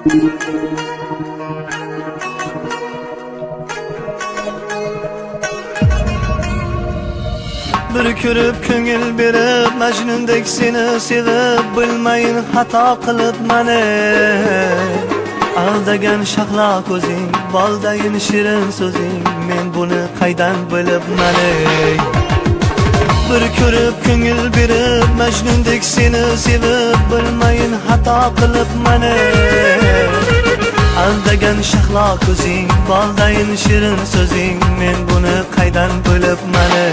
Bir ko'rib ko'ngil berib Majnundek seni sevib bilmayin xato qilib mani aldagan shahlo ko'zing boldayin shirin so'zing men buni qaydan bilib mani bir ko'rib ko'ngil berib Majnundek seni sevib bilmayin xato qilib mani aldagan shahlo ko'zing boldayin shirin so'zing men buni qaydan bilib mani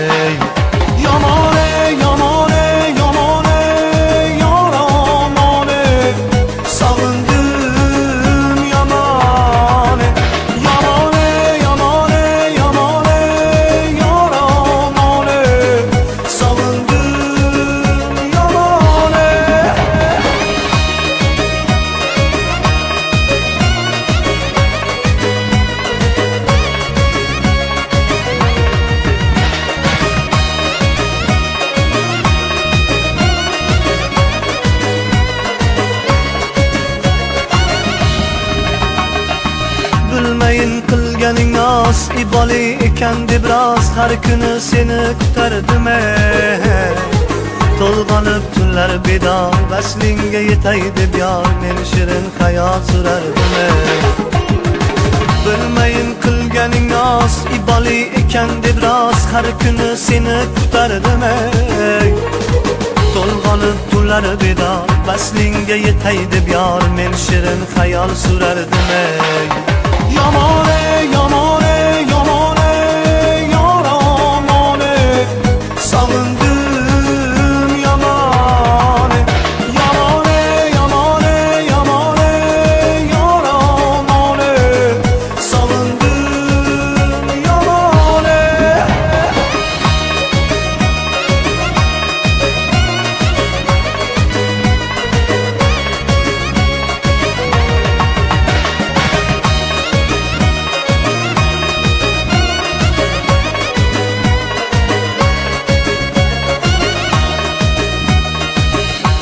Yamane, yamane, yamane, yaramane Sağındım yamane Yamane, yamane, yamane, yaramane Sağındım yamane Bilmeyin qilganing nos iboli ekan deb rost har kuni seni kutardim to'lg'anib tunlar bedor vaslingga yetay deb yor men shirin hayot surardim bilmeyin qilganing nos iboli ekan deb rost har kuni seni kutardim to'lg'anib tunlar bedor vaslingga yetay deb yor men shirin hayol surardim Yamane, yamane, yamane, yaramane Sağındım yamane Yamane, yamane, yamane, yaramane Sağındım yamane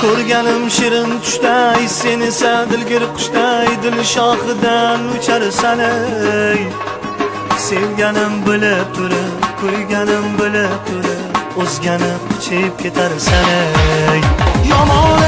Ko'rganim shirin tushday sen esa dilgir qushday dil shoxidan ucharsan ey sevganim bilib turib qo'yganim bilib turib o'zgani quchib ketarsan ey yomon